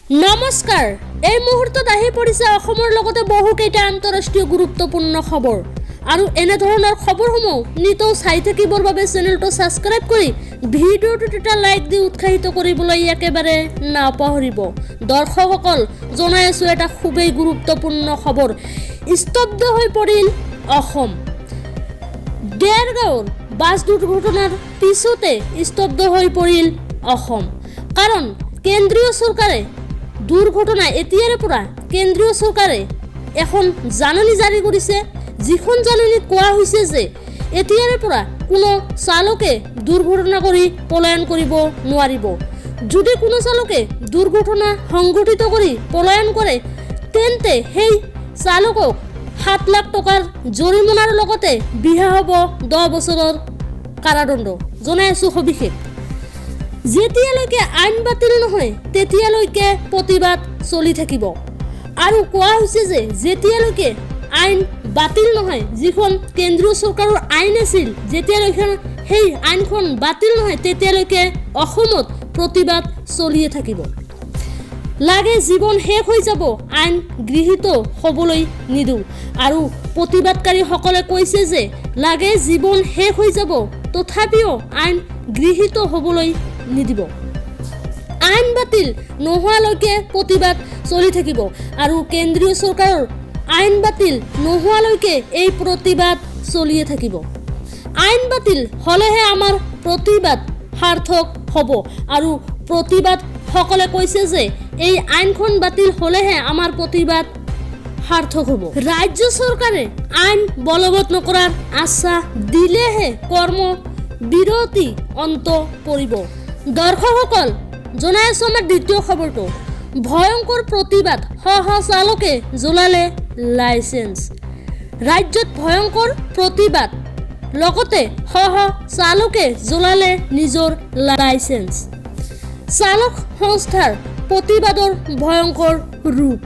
নমস্কাৰ, এই মুহূৰ্তত আহি পৰিছে অসমৰ লগতে বহুকেইটা আন্তঃৰাষ্ট্ৰীয় গুৰুত্বপূৰ্ণ খবৰ আৰু এনে ধৰণৰ খবৰসমূহ নিতৌ চাই থাকিবৰ বাবে চেনেলটো ছাবস্ক্ৰাইব কৰি ভিডিঅ'টোত এটা লাইক দি উৎসাহিত কৰিবলৈ একেবাৰে নাপাহৰিব। দৰ্শকসকল, জনাই আছোঁ এটা খুবেই গুৰুত্বপূৰ্ণ খবৰ। স্তব্ধ হৈ পৰিল অসম। দেৰগাঁৱৰ বাছ দুৰ্ঘটনাৰ পিছতে স্তব্ধ হৈ পৰিল অসম। কাৰণ কেন্দ্ৰীয় চৰকাৰে দুৰ্ঘটনা এতিয়াৰে পৰা কেন্দ্ৰীয় চৰকাৰে এখন জাননী জাৰি কৰিছে, যিখন জাননীত কোৱা হৈছে যে এতিয়াৰে পৰা কোনো চালকে দুৰ্ঘটনা কৰি পলায়ন কৰিব নোৱাৰিব। যদি কোনো চালকে দুৰ্ঘটনা সংঘটিত কৰি পলায়ন কৰে তেন্তে সেই চালকক 7 লাখ টকাৰ জৰিমনাৰ লগতে বিহা হ'ব 10 বছৰৰ কাৰাদণ্ড। জনাই আছোঁ সবিশেষ। যেতিয়ালৈকে আইন বাতিল নহয় তেতিয়ালৈকে প্ৰতিবাদ চলি থাকিব আৰু কোৱা হৈছে যে যেতিয়ালৈকে আইন বাতিল নহয়, যিখন কেন্দ্ৰীয় চৰকাৰৰ আইন আছিল, যেতিয়ালৈকে সেই আইনখন বাতিল নহয় তেতিয়ালৈকে অসমত প্ৰতিবাদ চলিয়ে থাকিব। লাগে জীৱন শেষ হৈ যাব, আইন গৃহীত হ'বলৈ নিদিওঁ। আৰু প্ৰতিবাদকাৰীসকলে কৈছে যে লাগে জীৱন শেষ হৈ যাব, তথাপিও আইন গৃহীত হ'বলৈ নিদিব। আইন বাতিল নোহোৱালৈকে প্ৰতিবাদ চলি থাকিব আৰু কেন্দ্ৰীয় চৰকাৰৰ আইন বাতিল নোহোৱালৈকে এই প্ৰতিবাদ চলিয়ে থাকিব। আইন বাতিল হ'লেহে আমাৰ প্ৰতিবাদ সাৰ্থক হ'ব আৰু প্ৰতিবাদসকলে কৈছে যে এই আইনখন বাতিল হ'লেহে আমাৰ প্ৰতিবাদ সাৰ্থক হ'ব। ৰাজ্য চৰকাৰে আইন বলবৎ নকৰাৰ আশ্বাস দিলেহে কৰ্ম বিৰতি অন্ত পৰিব। দৰ্শকসকল, জনাই আছোঁ আমাৰ দ্বিতীয় খবৰটো। ভয়ংকৰ প্ৰতিবাদ, চালকে জ্বলালে লাইচেন্স। ৰাজ্যত ভয়ংকৰ প্ৰতিবাদ, লগতে চালকে জ্বলালে নিজৰ লাইচেন্স। চালক সংস্থাৰ প্ৰতিবাদৰ ভয়ংকৰ ৰূপ,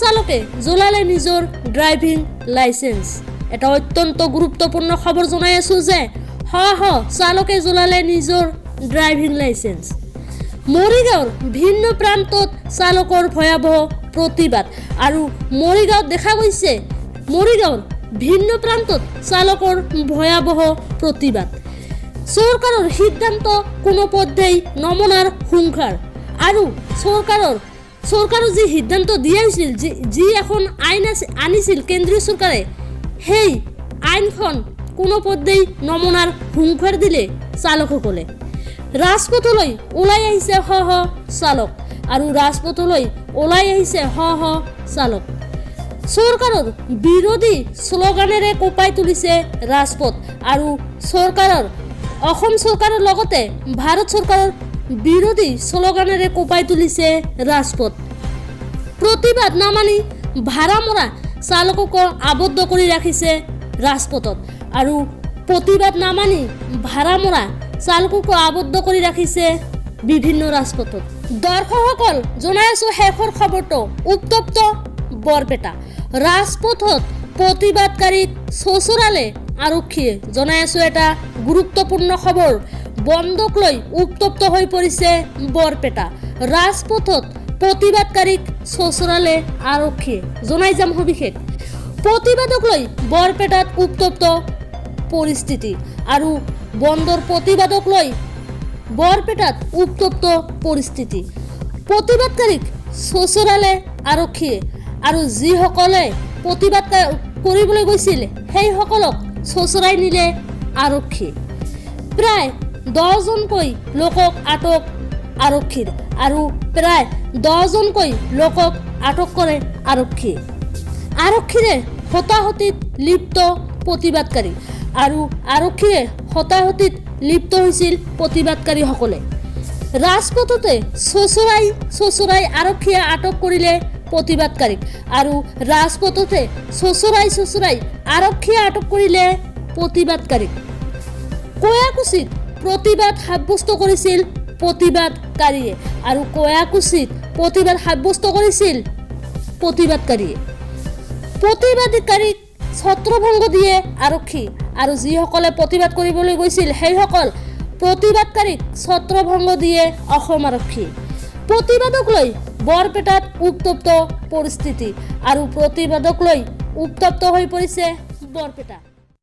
চালকে জ্বলালে নিজৰ ড্ৰাইভিং লাইচেন্স। এটা অত্যন্ত গুৰুত্বপূৰ্ণ খবৰ জনাই আছোঁ যে চালকে জ্বলালে নিজৰ ড্ৰাইভিং লাইচেন্স। মৰিগাঁৱৰ ভিন্ন প্ৰান্তত চালকৰ ভয়াৱহ প্ৰতিবাদ আৰু মৰিগাঁৱত দেখা গৈছে মৰিগাঁৱৰ ভিন্ন প্ৰান্তত চালকৰ ভয়াৱহ প্ৰতিবাদ। চৰকাৰৰ সিদ্ধান্ত কোনোপধ্যেই নমনাৰ হুংকাৰ আৰু চৰকাৰৰ যি সিদ্ধান্ত দিয়া হৈছিল, যি এখন আইন আনিছিল কেন্দ্ৰীয় চৰকাৰে, সেই আইনখন কোনোপধ্যেই নমনাৰ হুংকাৰ দিলে চালকসকলে। ৰাজপথলৈ ওলাই আহিছে চালক আৰু ৰাজপথলৈ ওলাই আহিছে চালক। চৰকাৰৰ বিৰোধী শ্লোগানেৰে কঁপাই তুলিছে ৰাজপথ আৰু অসম চৰকাৰৰ লগতে ভাৰত চৰকাৰৰ বিৰোধী শ্লোগানেৰে কঁপাই তুলিছে ৰাজপথ। প্ৰতিবাদ নামানি ভাড়া মৰা চালকক আবদ্ধ কৰি ৰাখিছে ৰাজপথত আৰু প্ৰতিবাদ নামানি ভাড়া মৰা চালকক আবদ্ধ কৰি ৰাখিছে বিভিন্ন ৰাজপথত। দৰ্শকসকল, জনাই আছোঁ শেষৰ খবৰটো। উত্তপ্ত বৰপেটা, ৰাজপথত প্ৰতিবাদকাৰীক চোঁচৰালে আৰক্ষীয়ে। জনাই আছোঁ এটা গুৰুত্বপূৰ্ণ খবৰ। বন্দক লৈ উত্তপ্ত হৈ পৰিছে বৰপেটা। ৰাজপথত প্ৰতিবাদকাৰীক চোঁচৰালে আৰক্ষীয়ে। জনাই যাম সবিশেষ। প্ৰতিবাদক লৈ বৰপেটাত উত্তপ্ত পৰিস্থিতি আৰু বন্দৰ প্ৰতিবাদক লৈ বৰপেটাত উত্তপ্ত পৰিস্থিতি। প্ৰতিবাদকাৰীক চোঁচৰালে আৰক্ষীয়ে আৰু যিসকলে প্ৰতিবাদ কৰিবলৈ গৈছিল সেইসকলক চোঁচৰাই নিলে আৰক্ষীয়ে। প্ৰায় 10জনকৈ লোকক আটক আৰক্ষীৰ আৰু প্ৰায় 10জনকৈ লোকক আটক কৰে আৰক্ষীয়ে। আৰক্ষীৰে হতাহতিত লিপ্ত প্ৰতিবাদকাৰী আৰু আৰক্ষীৰে হতাহতিত লিপ্ত হৈছিল প্ৰতিবাদকাৰীসকলে। ৰাজপথতে চোঁচৰাই আৰক্ষীয়ে আটক কৰিলে প্ৰতিবাদকাৰীক আৰু ৰাজপথতে চোঁচৰাই আৰক্ষীয়ে আটক কৰিলে প্ৰতিবাদকাৰীক। কয়াকুছিত প্ৰতিবাদ সাব্যস্ত কৰিছিল প্ৰতিবাদকাৰীয়ে আৰু কয়াকুছিত প্ৰতিবাদ সাব্যস্ত কৰিছিল প্ৰতিবাদকাৰীয়ে। প্ৰতিবাদকাৰীক ছত্ৰভংগ দিয়ে আৰক্ষী আৰু যিসকলে প্ৰতিবাদ কৰিবলৈ গৈছিল সেইসকল প্ৰতিবাদকাৰীক ছত্ৰভংগ দিয়ে অসম আৰক্ষী। প্ৰতিবাদক লৈ বৰপেটাত উত্তপ্ত পৰিস্থিতি আৰু প্ৰতিবাদক লৈ উত্তপ্ত হৈ পৰিছে বৰপেটা।